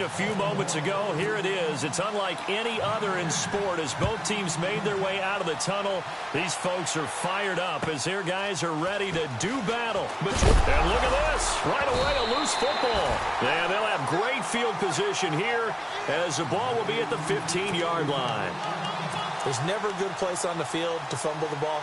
a few moments ago. Here it is. It's unlike any other in sport as both teams made their way out of the tunnel. These folks are fired up as their guys are ready to do battle. And look at this. Right away, a loose football. And they'll have great field position here as the ball will be at the 15-yard line. There's never a good place on the field to fumble the ball.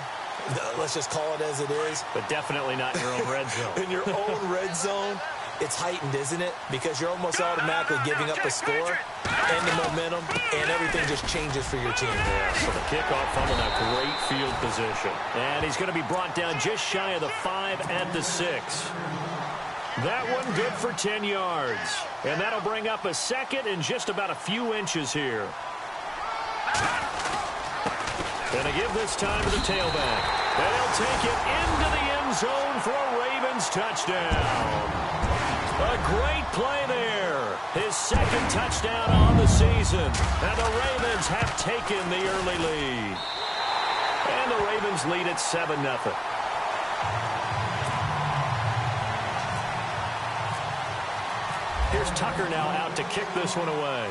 Let's just call it as it is. But definitely not in your own red zone. In your own red zone, it's heightened, isn't it? Because you're almost automatically giving up a score and the momentum, and everything just changes for your team. Yeah, so the kickoff fumble, now great field position. And he's going to be brought down just shy of the 5 at the 6. That one good for 10 yards. And that'll bring up a second and just about a few inches here. Gonna give this time to the tailback. And he'll take it into the end zone for a Ravens touchdown. A great play there. His second touchdown on the season. And the Ravens have taken the early lead. And the Ravens lead at 7-0. Here's Tucker now out to kick this one away.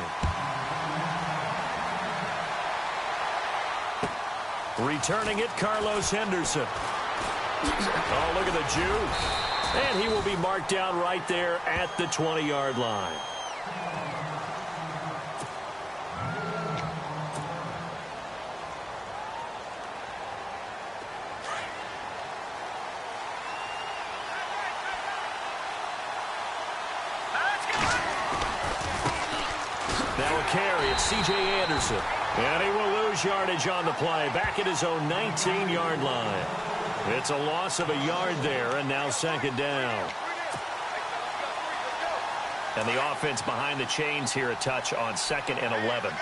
Returning it, Carlos Henderson. Oh, look at the juke. And he will be marked down right there at the 20-yard line. Now a carry, it's C.J. Anderson. And he will lose yardage on the play, back at his own 19-yard line. It's a loss of a yard there, and now second down. And the offense behind the chains here, a touch on 2nd and 11.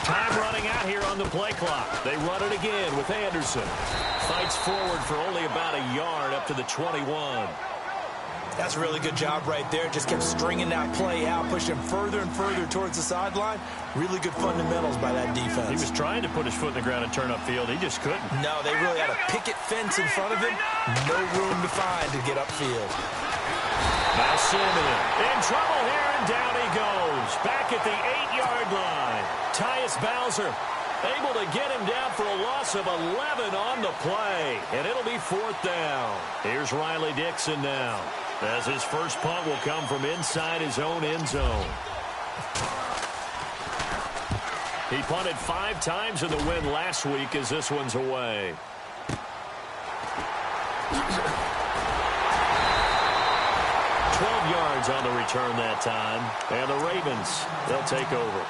Time running out here on the play clock. They run it again with Anderson. Fights forward for only about a yard up to the 21. That's a really good job right there. Just kept stringing that play out, pushing further and further towards the sideline. Really good fundamentals by that defense. He was trying to put his foot in the ground and turn upfield. He just couldn't. No, they really had a picket fence in front of him. No room to find to get upfield. Now Simeon in trouble here, and down he goes. Back at the 8-yard line. Tyus Bowser able to get him down for a loss of 11 on the play. And it'll be 4th down. Here's Riley Dixon now, as his first punt will come from inside his own end zone. He punted 5 times in the win last week as this one's away. 12 yards on the return that time. And the Ravens, they'll take over.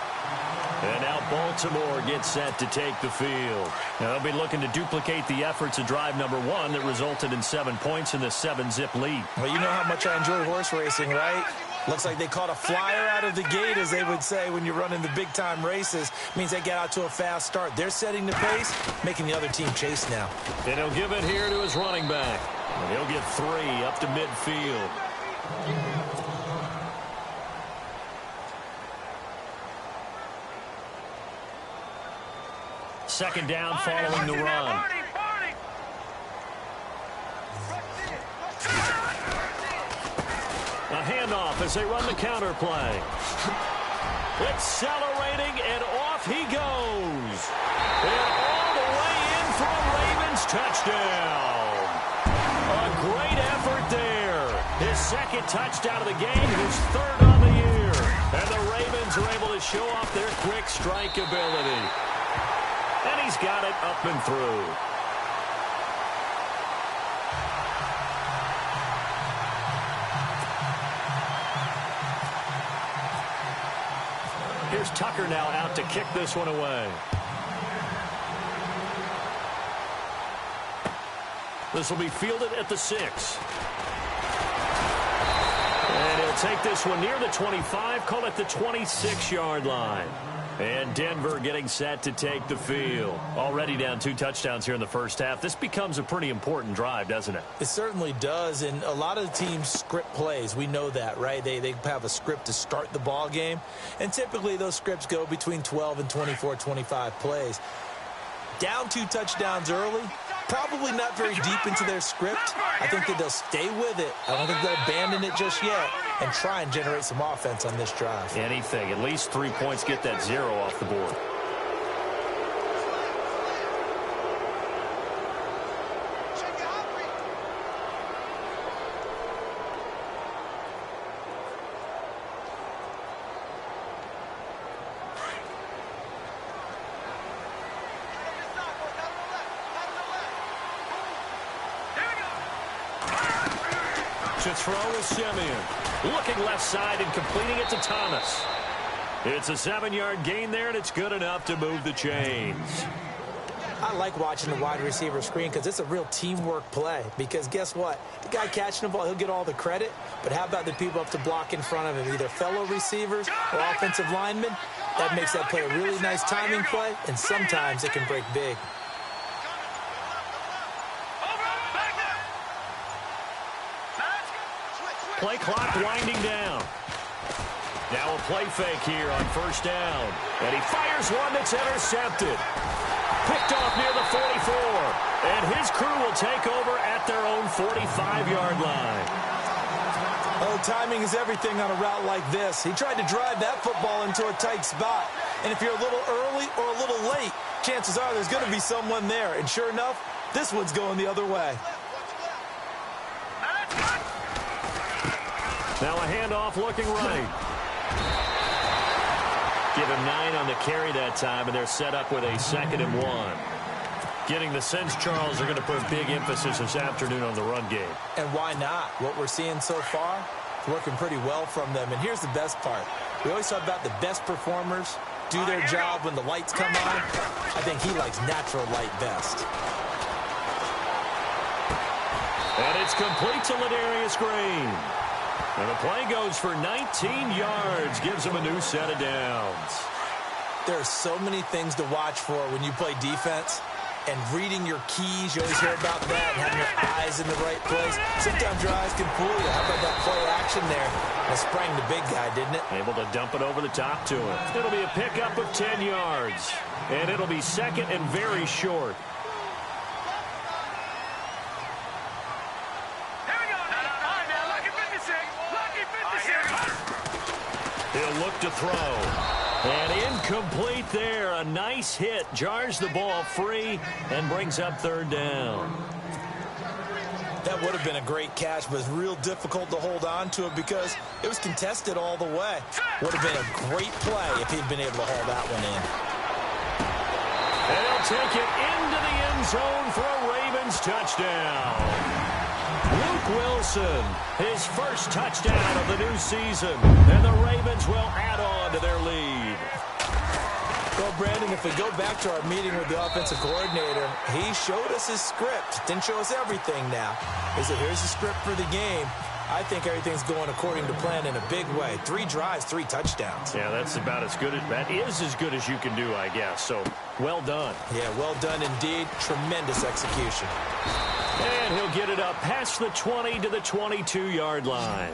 And now Baltimore gets set to take the field. Now they'll be looking to duplicate the efforts of drive number 1 that resulted in 7 points in the 7-zip lead. Well, you know how much I enjoy horse racing, right? Looks like they caught a flyer out of the gate, as they would say when you're running the big-time races. Means they get out to a fast start. They're setting the pace, making the other team chase now. And he'll give it here to his running back. And he'll get 3 up to midfield. Second down following the run. A handoff as they run the counter play. Accelerating, and off he goes. And all the way in for a Ravens touchdown. A great effort there. His second touchdown of the game, his 3rd on the year. And the Ravens are able to show off their quick strike ability. And he's got it up and through. Here's Tucker now out to kick this one away. This will be fielded at the 6. And he'll take this one near the 25, call it the 26-yard line. And Denver getting set to take the field. Already down 2 touchdowns here in the first half. This becomes a pretty important drive, doesn't it? It certainly does, and a lot of the teams script plays. We know that, right? They have a script to start the ball game, and typically those scripts go between 12 and 24, 25 plays. Down 2 touchdowns early, probably not very deep into their script. I think that they'll stay with it. I don't think they'll abandon it just yet and try and generate some offense on this drive. Anything. At least 3 points, get that 0 off the board. To throw is Simeon. Looking left side and completing it to Thomas. It's a 7-yard gain there, and it's good enough to move the chains. I like watching the wide receiver screen because it's a real teamwork play. Because guess what? The guy catching the ball, he'll get all the credit. But how about the people up to block in front of him, either fellow receivers or offensive linemen? That makes that play a really nice timing play, and sometimes it can break big. Play clock winding down. Now a play fake here on first down. And he fires one that's intercepted. Picked off near the 44. And his crew will take over at their own 45-yard line. Oh, timing is everything on a route like this. He tried to drive that football into a tight spot. And if you're a little early or a little late, chances are there's going to be someone there. And sure enough, this one's going the other way. Now a handoff looking right. Give him 9 on the carry that time, and they're set up with a 2nd and 1. Getting the sense, Charles, are going to put big emphasis this afternoon on the run game. And why not? What we're seeing so far, it's working pretty well from them. And here's the best part. We always talk about the best performers do their job when the lights come on. I think he likes natural light best. And it's complete to Ladarius Green. And the play goes for 19 yards, gives him a new set of downs. There are so many things to watch for when you play defense. And reading your keys, you always hear about that, and having your eyes in the right place. Sometimes your eyes can fool you. How about that play action there? It sprang the big guy, didn't it? Able to dump it over the top to him. It'll be a pickup of 10 yards. And it'll be 2nd and very short. He'll look to throw. And incomplete there. A nice hit. Jars the ball free and brings up 3rd down. That would have been a great catch, but it's real difficult to hold on to it because it was contested all the way. Would have been a great play if he'd been able to haul that one in. And he'll take it into the end zone for a Ravens touchdown. Luke Wilson, his first touchdown of the new season. And the Ravens will add on to their lead. Well, Brandon, if we go back to our meeting with the offensive coordinator, he showed us his script. Didn't show us everything now. He said, here's the script for the game. I think everything's going according to plan in a big way. 3 drives, 3 touchdowns. Yeah, that's about as good. That is as good as you can do, I guess. So, well done. Yeah, well done indeed. Tremendous execution. And he'll get it up past the 20 to the 22-yard line.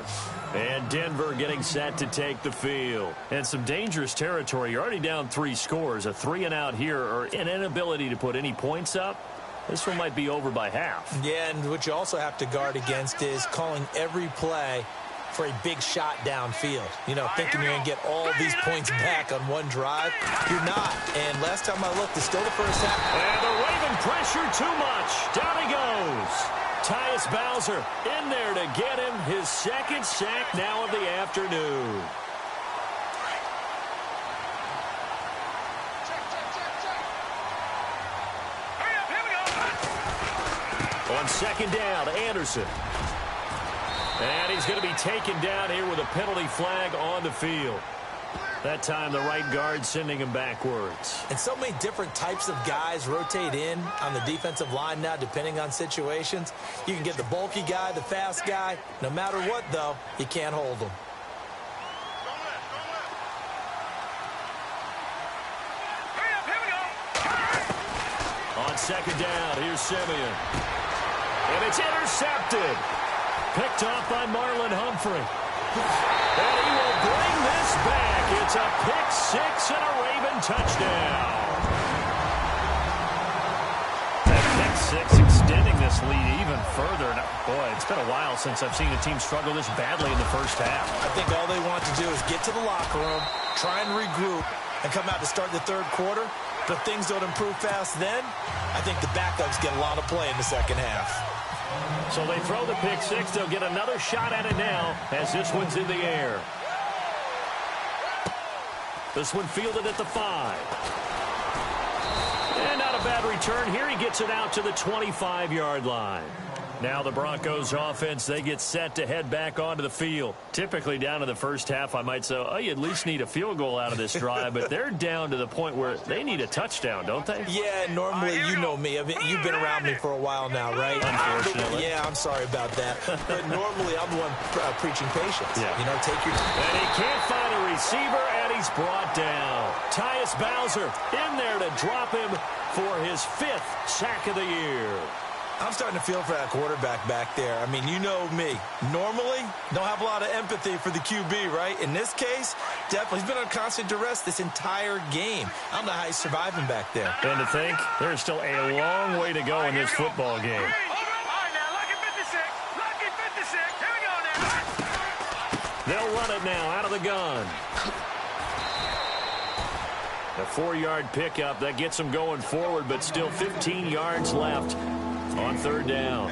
And Denver getting set to take the field. And some dangerous territory. You're already down 3 scores. A 3-and-out here, or an inability to put any points up. This one might be over by half. Yeah, and what you also have to guard against is calling every play for a big shot downfield. You know, thinking you're going to get all these points back on one drive. You're not. And last time I looked, it's still the first half. And the Raven pressure too much. Down he goes. Tyus Bowser in there to get him his 2nd sack now of the afternoon. On 2nd down, Anderson. And he's going to be taken down here with a penalty flag on the field. That time the right guard sending him backwards. And so many different types of guys rotate in on the defensive line now, depending on situations. You can get the bulky guy, the fast guy. No matter what, though, you can't hold them. on second down. Here's Simeon. And it's intercepted. Picked off by Marlon Humphrey. And he will bring this back. It's a pick six and a Raven touchdown. That pick six extending this lead even further. Now, boy, it's been a while since I've seen a team struggle this badly in the first half. I think all they want to do is get to the locker room, try and regroup, and come out to start the third quarter. But things don't improve fast then. I think the backups get a lot of play in the second half. So they throw the pick six. They'll get another shot at it now as this one's in the air. This one fielded at the 5. And not a bad return here. He gets it out to the 25-yard line. Now the Broncos offense, they get set to head back onto the field. Typically down to the first half, I might say, oh, you at least need a field goal out of this drive. But they're down to the point where they need a touchdown, don't they? Yeah, normally, you know me. You've been around me for a while now, right? Unfortunately. Yeah, I'm sorry about that. But normally, I'm the one preaching patience. Yeah. You know, take your time. And he can't find a receiver, and he's brought down. Tyus Bowser in there to drop him for his 5th sack of the year. I'm starting to feel for that quarterback back there. I mean, you know me. Normally, don't have a lot of empathy for the QB, right? In this case, definitely. He's been on constant duress this entire game. I don't know how he's surviving back there. And to think, there's still a long way to go in this football game. All right, now, lucky 56. Lucky 56. Here we go now. They'll run it now out of the gun. A 4-yard pickup. That gets them going forward, but still 15 yards left on third down.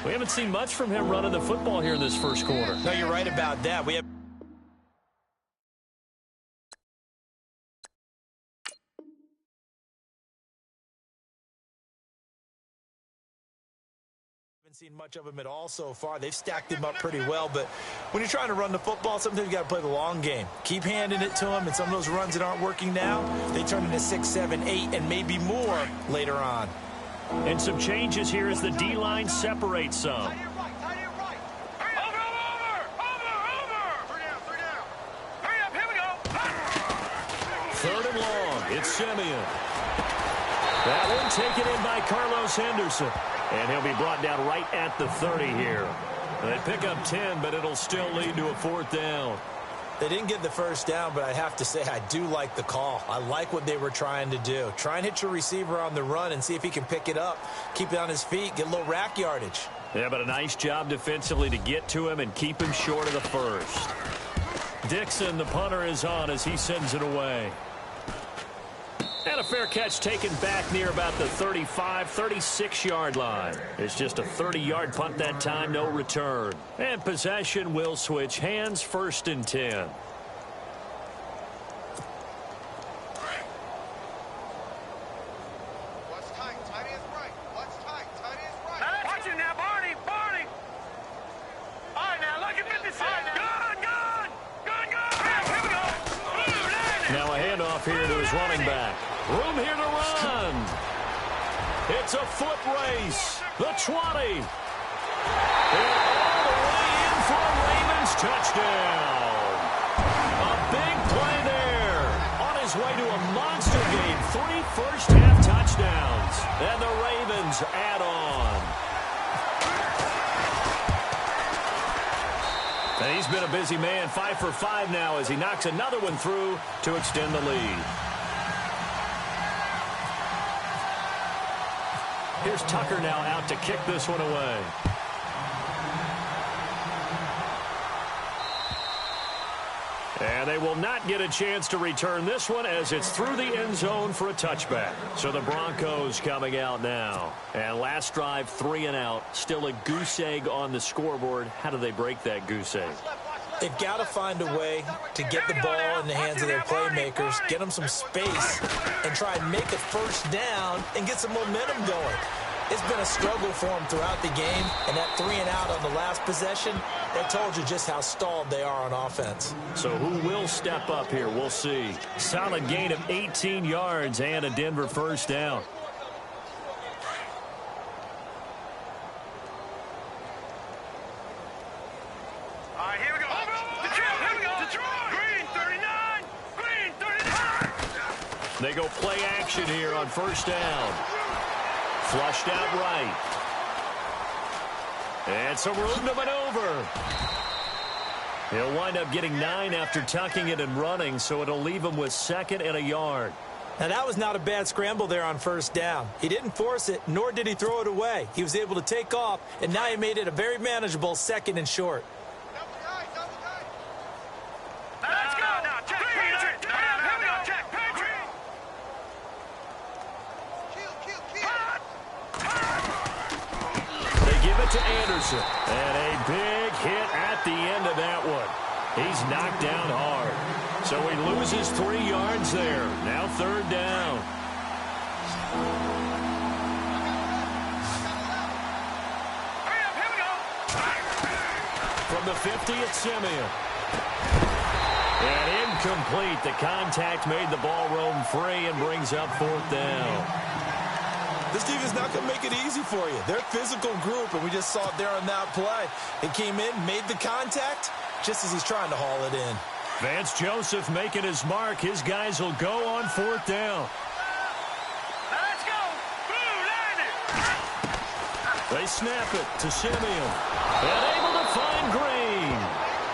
We haven't seen much from him running the football here in this first quarter. No, you're right about that. We haven't seen much of him at all so far. They've stacked him up pretty well, but when you're trying to run the football, sometimes you got to play the long game. Keep handing it to him, and some of those runs that aren't working now, they turn into 6, 7, 8, and maybe more later on. And some changes here as the D-line separates some. Over. 3 down. Hurry up, here we go. 3rd and long. It's Simeon. That one taken in by Carlos Henderson. And he'll be brought down right at the 30 here. They pick up 10, but it'll still lead to a 4th down. They didn't get the first down, but I have to say I do like the call. I like what they were trying to do. Try and hit your receiver on the run and see if he can pick it up, keep it on his feet, get a little rack yardage. Yeah, but a nice job defensively to get to him and keep him short of the first. Dixon, the punter, is on as he sends it away. And a fair catch taken back near about the 35, 36-yard line. It's just a 30-yard punt that time, no return. And possession will switch hands, 1st and 10. What's tight? Tight is right. What's tight? Tight is right. Watch it now, Barney. All right, now, lucky 56. Good. Here we go. Now a handoff here to his running back. Room here to run. It's a foot race. The 20. And all the way in for a Ravens touchdown. A big play there. On his way to a monster game. 3 first-half touchdowns. And the Ravens add on. And he's been a busy man. 5 for 5 now as he knocks another one through to extend the lead. Here's Tucker now out to kick this one away. And they will not get a chance to return this one as it's through the end zone for a touchback. So the Broncos coming out now. And last drive, 3 and out. Still a goose egg on the scoreboard. How do they break that goose egg? They've got to find a way to get the ball in the hands of their playmakers, get them some space, and try and make a first down and get some momentum going. It's been a struggle for them throughout the game, and that 3 and out on the last possession, that told you just how stalled they are on offense. So who will step up here? We'll see. Solid gain of 18 yards and a Denver first down. All right, here we go. Here we go. Detroit. Green 39. They go play action here on first down. Flushed out right. And some room to maneuver. He'll wind up getting 9 after tucking it and running, so it'll leave him with 2nd and a yard. Now, that was not a bad scramble there on 1st down. He didn't force it, nor did he throw it away. He was able to take off, and now he made it a very manageable 2nd and short. Let's go. Now, check. Patriot. Here we go. Check. Patriot. They give it to Anderson. And a big hit at the end of that one. He's knocked down hard. So he loses 3 yards there. Now 3rd down. Hurry up. Here we go. From the 50, it's Simeon. And incomplete. The contact made the ball roam free and brings up 4th down. This team is not going to make it easy for you. They're a physical group, and we just saw it there on that play. They came in, made the contact, just as he's trying to haul it in. Vance Joseph making his mark. His guys will go on 4th down. Let's go. Blue line it. They snap it to Simeon. And able to find Green.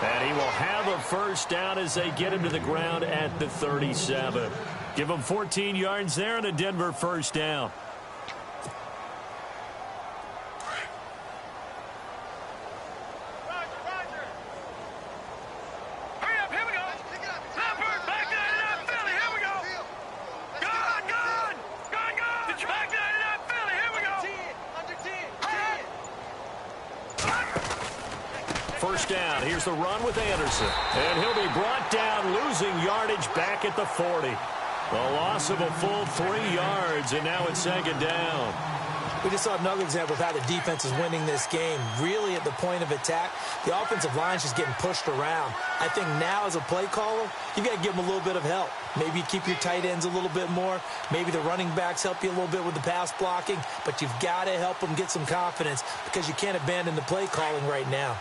And he will have a 1st down as they get him to the ground at the 37. Give him 14 yards there and a Denver 1st down. Here's the run with Anderson. And he'll be brought down, losing yardage back at the 40. A loss of a full 3 yards, and now it's 2nd down. We just saw another example of how the defense is winning this game. Really at the point of attack, the offensive line is just getting pushed around. I think now as a play caller, you've got to give them a little bit of help. Maybe you keep your tight ends a little bit more. Maybe the running backs help you a little bit with the pass blocking. But you've got to help them get some confidence because you can't abandon the play calling right now.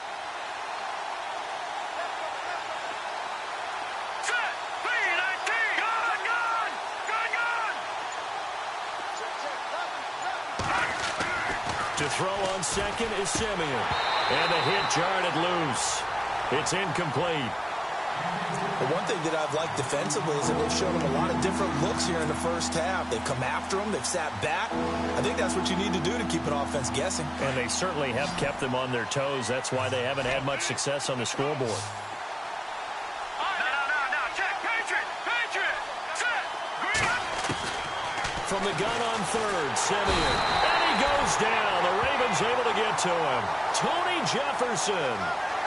To throw on 2nd is Simeon. And the hit jarred it loose. It's incomplete. But one thing that I've liked defensively is that they've shown him a lot of different looks here in the 1st half. They've come after him. They've sat back. I think that's what you need to do to keep an offense guessing. And they certainly have kept them on their toes. That's why they haven't had much success on the scoreboard. Now, check. Patriot. Set. From the gun on 3rd, Simeon. And he goes down. The Ravens able to get to him. Tony Jefferson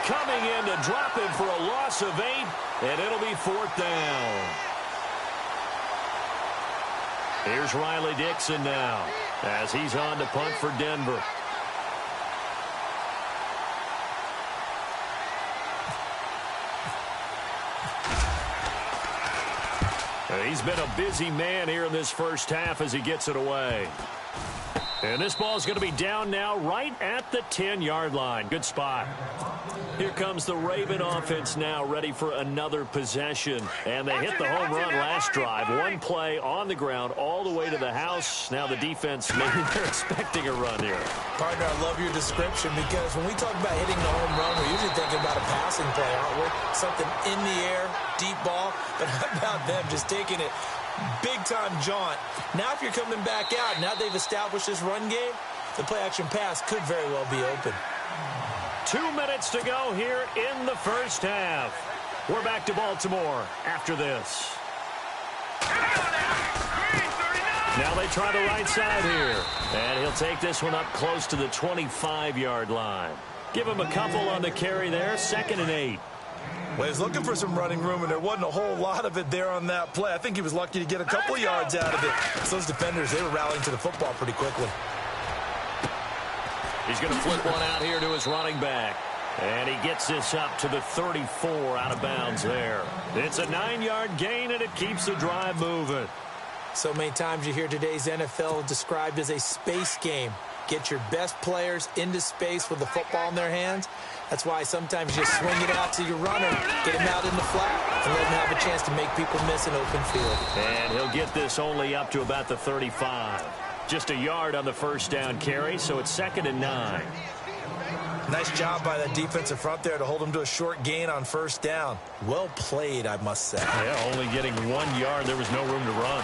coming in to drop him for a loss of 8, and it'll be 4th down. Here's Riley Dixon now as he's on to punt for Denver. He's been a busy man here in this 1st half as he gets it away. And this ball's going to be down now right at the 10-yard line. Good spot. Here comes the Raven offense now ready for another possession. And they hit the home run last drive. One play on the ground all the way to the house. Now the defense, maybe they're expecting a run here. Partner, I love your description because when we talk about hitting the home run, we're usually thinking about a passing play, aren't we? Something in the air, deep ball. But how about them just taking it big-time jaunt? Now if you're coming back out, now they've established this run game, the play-action pass could very well be open. 2 minutes to go here in the 1st half. We're back to Baltimore after this. Now they try the right side here. And he'll take this one up close to the 25-yard line. Give him a couple on the carry there. 2nd and 8. Well, he's looking for some running room, and there wasn't a whole lot of it there on that play. I think he was lucky to get a couple yards out of it. So those defenders, they were rallying to the football pretty quickly. He's going to flip one out here to his running back. And he gets this up to the 34 out of bounds there. It's a 9-yard gain, and it keeps the drive moving. So many times you hear today's NFL described as a space game. Get your best players into space with the football in their hands. That's why sometimes you swing it out to your runner, get him out in the flat, and let him have a chance to make people miss an open field. And he'll get this only up to about the 35. Just a yard on the first down carry, so it's 2nd and 9. Nice job by that defensive front there to hold him to a short gain on first down. Well played, I must say. Yeah, only getting 1 yard. There was no room to run.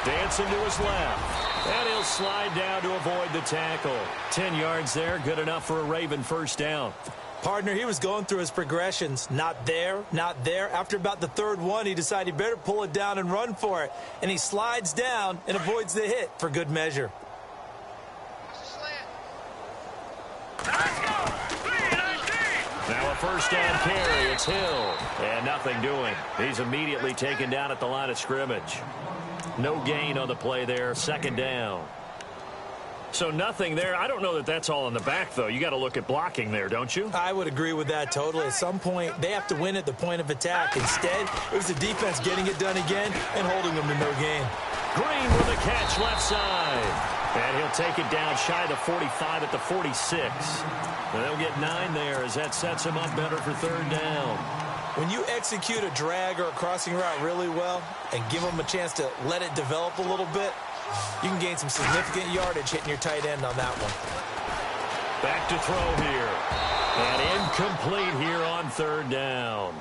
Dancing to his left. And he'll slide down to avoid the tackle. 10 yards there, good enough for a Raven first down. Partner, he was going through his progressions. Not there, not there. After about the 3rd one, he decided he better pull it down and run for it. And he slides down and avoids the hit for good measure. Now a first down carry. It's Hill. And nothing doing. He's immediately taken down at the line of scrimmage. No gain on the play there. 2nd down. So nothing there. I don't know that that's all in the back, though. You got to look at blocking there, don't you? I would agree with that totally. At some point, they have to win at the point of attack. Instead, it was the defense getting it done again and holding them to no gain. Green with a catch left side. And he'll take it down shy of the 45 at the 46. And they'll get 9 there as that sets him up better for 3rd down. When you execute a drag or a crossing route really well and give them a chance to let it develop a little bit, you can gain some significant yardage hitting your tight end on that one. Back to throw here. And incomplete here on 3rd down.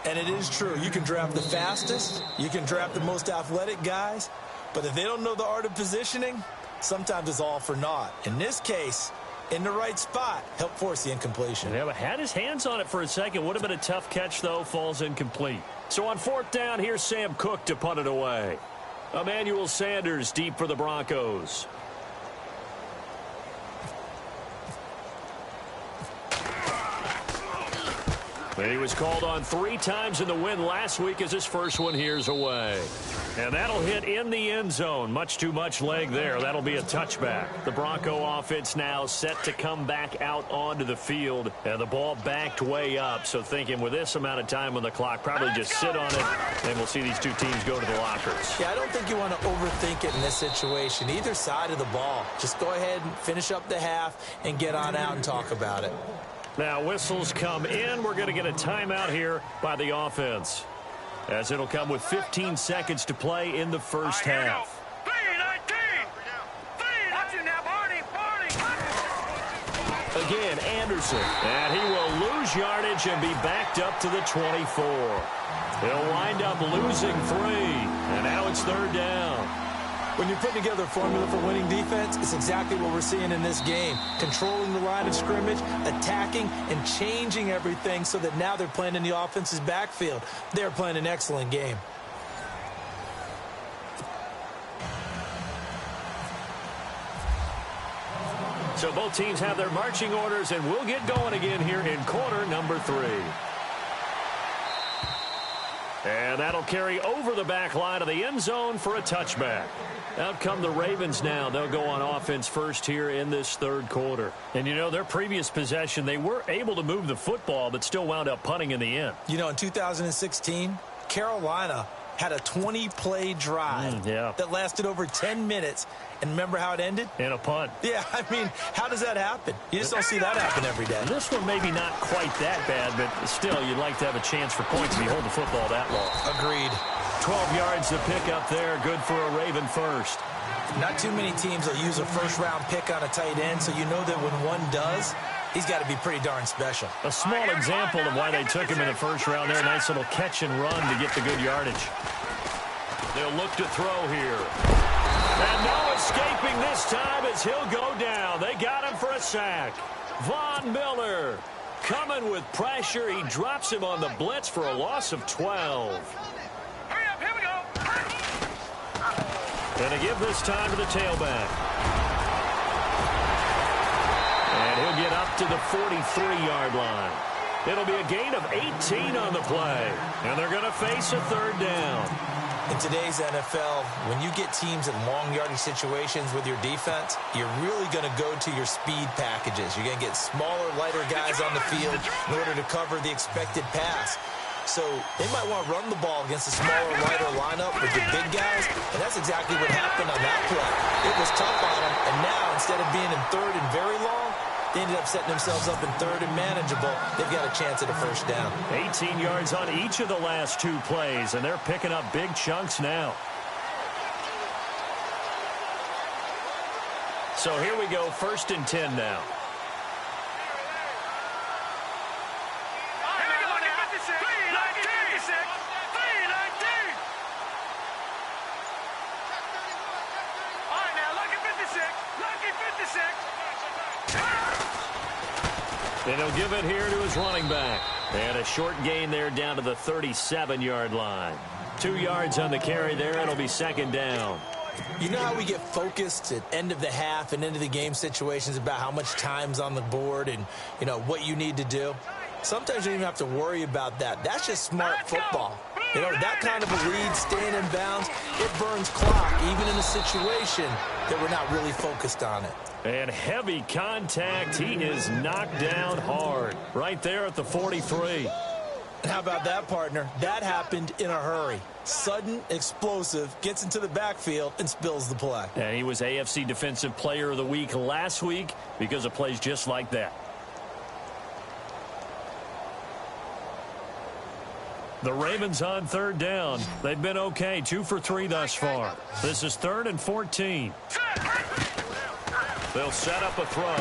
And it is true. You can draft the fastest. You can draft the most athletic guys. But if they don't know the art of positioning, sometimes it's all for naught. In this case, in the right spot, help force the incompletion. Yeah, but had his hands on it for a second. Would have been a tough catch, though. Falls incomplete. So on 4th down, here's Sam Cook to punt it away. Emmanuel Sanders deep for the Broncos. And he was called on 3 times in the win last week as his first one here's away. And that'll hit in the end zone. Much too much leg there. That'll be a touchback. The Bronco offense now set to come back out onto the field. And the ball backed way up. So thinking with this amount of time on the clock, probably just sit on it. And we'll see these two teams go to the lockers. Yeah, I don't think you want to overthink it in this situation. Either side of the ball. Just go ahead and finish up the half and get on out and talk about it. Now whistles come in. We're going to get a timeout here by the offense, as it'll come with 15 seconds to play in the first half. 3-19. Watch it now, Barney. Again, Anderson. And he will lose yardage and be backed up to the 24. He'll wind up losing 3. And now it's 3rd down. When you're putting together a formula for winning defense, it's exactly what we're seeing in this game. Controlling the line of scrimmage, attacking, and changing everything so that now they're playing in the offense's backfield. They're playing an excellent game. So both teams have their marching orders, and we'll get going again here in quarter number 3. And that'll carry over the back line of the end zone for a touchback. Out come the Ravens now. They'll go on offense first here in this 3rd quarter. And, you know, their previous possession, they were able to move the football, but still wound up punting in the end. You know, in 2016, Carolina had a 20-play drive that lasted over 10 minutes. And remember how it ended? In a punt. Yeah, I mean, how does that happen? You just don't see that happen every day. This one maybe not quite that bad, but still, you'd like to have a chance for points if you hold the football that long. Agreed. 12 yards to pick up there. Good for a Raven first. Not too many teams will use a first-round pick on a tight end, so you know that when one does, he's got to be pretty darn special. A small example of why they took him in the first round there. Nice little catch and run to get the good yardage. They'll look to throw here. And no escaping this time as he'll go down. They got him for a sack. Von Miller coming with pressure. He drops him on the blitz for a loss of 12. Hurry up, here we go. And to give this time to the tailback. And he'll get up to the 43-yard line. It'll be a gain of 18 on the play. And they're going to face a 3rd down. In today's NFL, when you get teams in long yardage situations with your defense, you're really going to go to your speed packages. You're going to get smaller, lighter guys on the field in order to cover the expected pass. So they might want to run the ball against a smaller, lighter lineup with the big guys, and that's exactly what happened on that play. It was tough on them, and now instead of being in 3rd and very long, they ended up setting themselves up in 3rd and manageable. They've got a chance at a first down. 18 yards on each of the last 2 plays, and they're picking up big chunks now. So here we go, 1st and 10 now. And he'll give it here to his running back. And a short gain there down to the 37-yard line. 2 yards on the carry there. It'll be 2nd down. You know how we get focused at end of the half and end of the game situations about how much time's on the board and, you know, what you need to do? Sometimes you don't even have to worry about that. That's just smart football. You know, that kind of a lead, staying in bounds, it burns clock, even in a situation that we're not really focused on it. And heavy contact. He is knocked down hard right there at the 43. And how about that, partner? That happened in a hurry. Sudden, explosive, gets into the backfield and spills the play. And he was AFC Defensive Player of the Week last week because of plays just like that. The Ravens on 3rd down. They've been okay, 2 for 3 thus far. This is 3rd and 14. They'll set up a throw.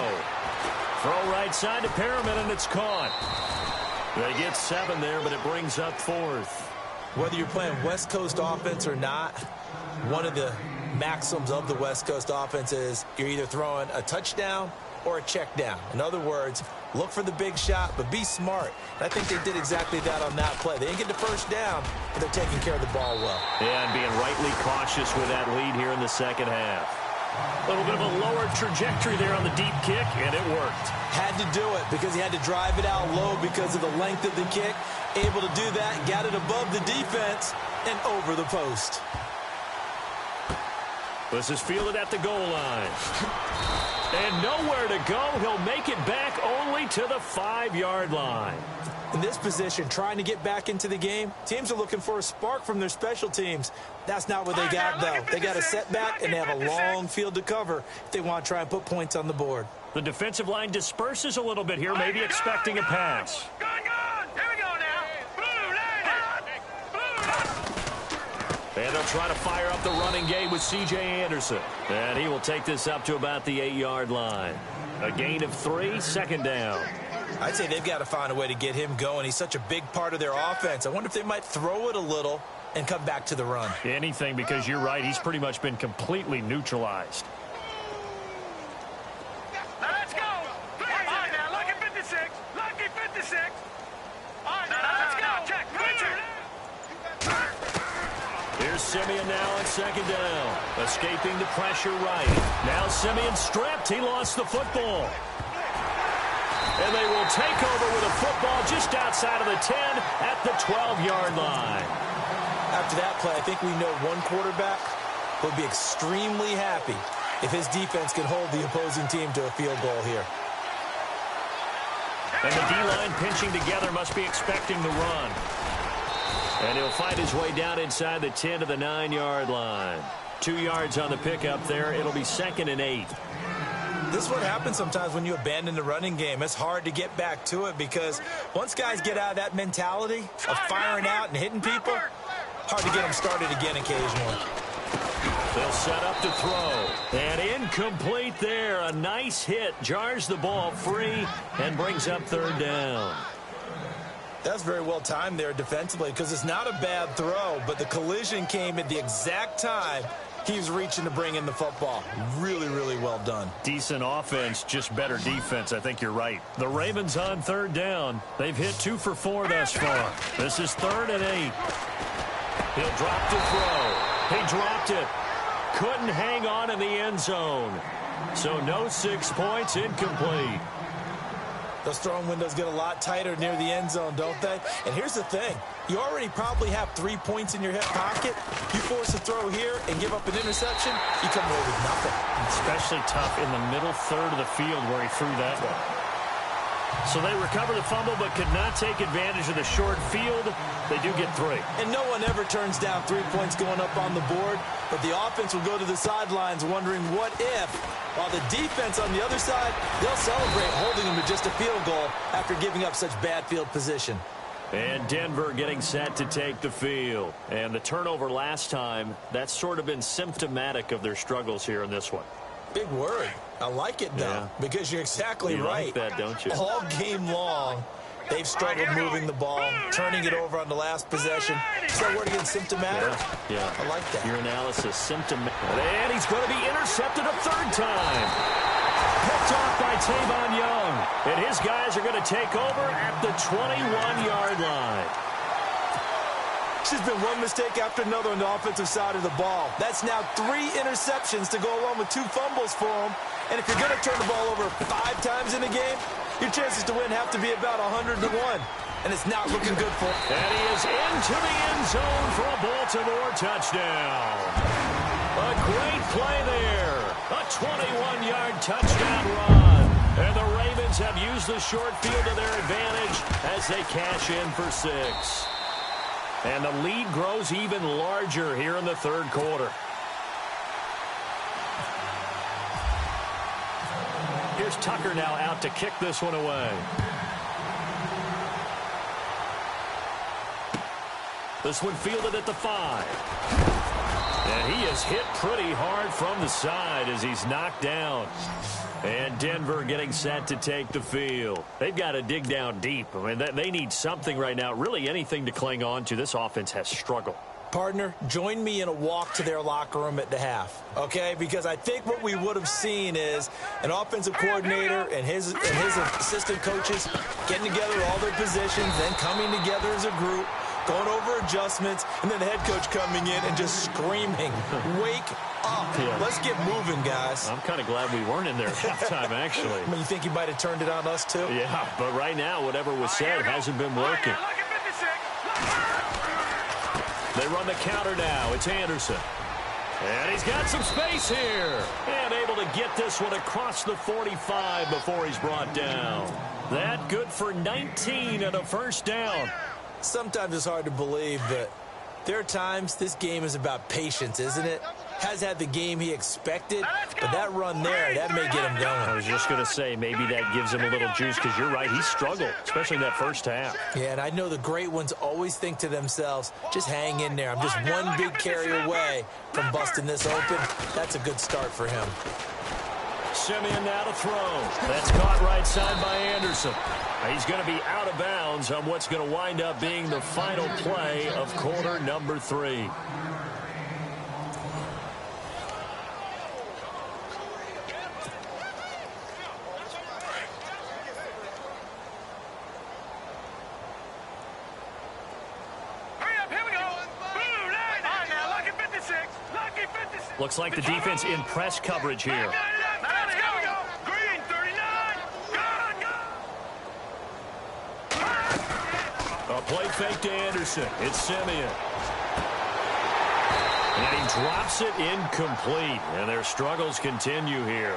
Throw right side to Perriman, and it's caught. They get 7 there, but it brings up 4th. Whether you're playing West Coast offense or not, one of the maxims of the West Coast offense is you're either throwing a touchdown or a check down. In other words, look for the big shot, but be smart. And I think they did exactly that on that play. They didn't get the 1st down, but they're taking care of the ball well. Yeah, and being rightly cautious with that lead here in the 2nd half. A little bit of a lower trajectory there on the deep kick, and it worked. Had to do it because he had to drive it out low because of the length of the kick. Able to do that, got it above the defense and over the post. This is fielded at the goal line. And nowhere to go. He'll make it back only to the 5-yard line. In this position, trying to get back into the game, teams are looking for a spark from their special teams. That's not what they got, though. They got a setback, and they have a long field to cover if they want to try and put points on the board. The defensive line disperses a little bit here, maybe expecting a pass. Here we go now. And they'll try to fire up the running game with C.J. Anderson. And he will take this up to about the 8-yard line. A gain of 3, 2nd down. I'd say they've got to find a way to get him going. He's such a big part of their offense. I wonder if they might throw it a little and come back to the run. Anything, because you're right. He's pretty much been completely neutralized. Now let's go. All right, now, lucky 56. Lucky 56. All right, now, let's go. Check. Here's Simeon now on 2nd down. Escaping the pressure right. Now Simeon stripped. He lost the football. And they will take over with a football just outside of the 10 at the 12-yard line. After that play, I think we know one quarterback will be extremely happy if his defense can hold the opposing team to a field goal here. And the D-line pinching together must be expecting the run. And he'll find his way down inside the 10 to the 9-yard line. 2 yards on the pickup there. It'll be 2nd and 8. This is what happens sometimes when you abandon the running game. It's hard to get back to it because once guys get out of that mentality of firing out and hitting people, hard to get them started again occasionally. They'll set up to throw. And incomplete there. A nice hit. Jars the ball free and brings up 3rd down. That's very well timed there defensively because it's not a bad throw, but the collision came at the exact time he was reaching to bring in the football. Really, really well done. Decent offense, just better defense. I think you're right. The Ravens on 3rd down. They've hit 2 for 4 thus far. This is 3rd and 8. He'll drop to throw. He dropped it. Couldn't hang on in the end zone. So no 6 points, incomplete. Those throwing windows get a lot tighter near the end zone, don't they? And here's the thing. You already probably have 3 points in your hip pocket. You force a throw here and give up an interception, you come away with nothing. Especially tough in the middle third of the field where he threw that one. So they recover the fumble but could not take advantage of the short field. They do get 3. And no one ever turns down 3 points going up on the board, but the offense will go to the sidelines wondering what if. While the defense on the other side, they'll celebrate holding them to just a field goal after giving up such bad field position. And Denver getting set to take the field. And the turnover last time, that's sort of been symptomatic of their struggles here in this one. Big word. I like it, though, because you're exactly right. You like that, don't you? All game long, they've struggled moving the ball, turning it over on the last possession. Is that word again, symptomatic? Yeah. I like that. Your analysis, symptomatic. And he's going to be intercepted a third time. Picked off by Tavon Young. And his guys are going to take over at the 21-yard line. It's just been one mistake after another on the offensive side of the ball. That's now 3 interceptions to go along with 2 fumbles for him. And if you're going to turn the ball over 5 times in a game, your chances to win have to be about 100 to 1. And it's not looking good for him. And he is into the end zone for a Baltimore touchdown. A great play there. A 21-yard touchdown run. And the Ravens have used the short field to their advantage as they cash in for 6. And the lead grows even larger here in the third quarter. Here's Tucker now out to kick this one away. This one fielded at the 5. And he is hit pretty hard from the side as he's knocked down. And Denver getting set to take the field. They've got to dig down deep. I mean, they need something right now, really anything to cling on to. This offense has struggled. Partner, join me in a walk to their locker room at the half, okay? Because I think what we would have seen is an offensive coordinator and his assistant coaches getting together all their positions, then coming together as a group, going over adjustments, and then the head coach coming in and just screaming, wake up. Yeah. Let's get moving, guys. I'm kind of glad we weren't in there at halftime, actually. I mean, you think he might have turned it on us, too? Yeah, but right now, whatever was said hasn't been working. They run the counter now. It's Anderson. And he's got some space here. And able to get this one across the 45 before he's brought down. That good for 19 and a first down. Sometimes it's hard to believe, but there are times this game is about patience, isn't it? Has had the game he expected, but that run there, that may get him going. I was just going to say, maybe that gives him a little juice, because you're right, he struggled, especially in that first half. Yeah, and I know the great ones always think to themselves, just hang in there. I'm just one big carry away from busting this open. That's a good start for him. Simeon now to throw. That's caught right side by Anderson. He's going to be out of bounds on what's going to wind up being the final play of quarter number 3. Looks like the defense in press coverage here. A play fake to Anderson. It's Simeon. And he drops it incomplete. And their struggles continue here.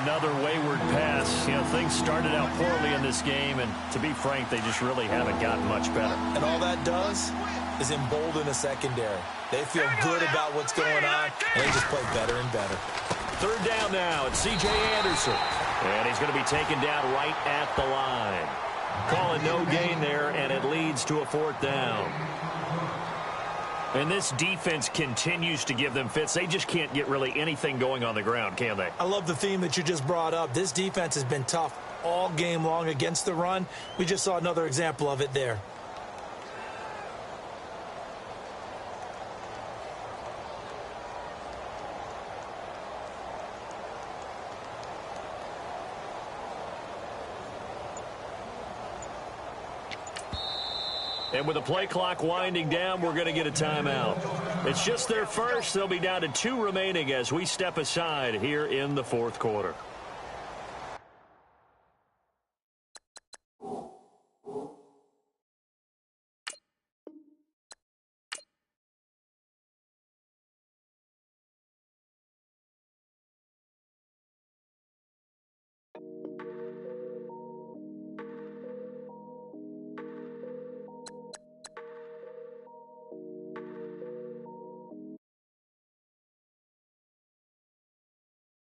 Another wayward pass. You know, things started out poorly in this game, and to be frank, they just really haven't gotten much better. And all that does is embolden the secondary. They feel good about what's going on, and they just play better and better. Third down now. It's C.J. Anderson. And he's going to be taken down right at the line. Call it no gain there, and it leads to a 4th down. And this defense continues to give them fits. They just can't get really anything going on the ground, can they? I love the theme that you just brought up. This defense has been tough all game long against the run. We just saw another example of it there. And with the play clock winding down, we're going to get a timeout. It's just their first. They'll be down to 2 remaining as we step aside here in the 4th quarter.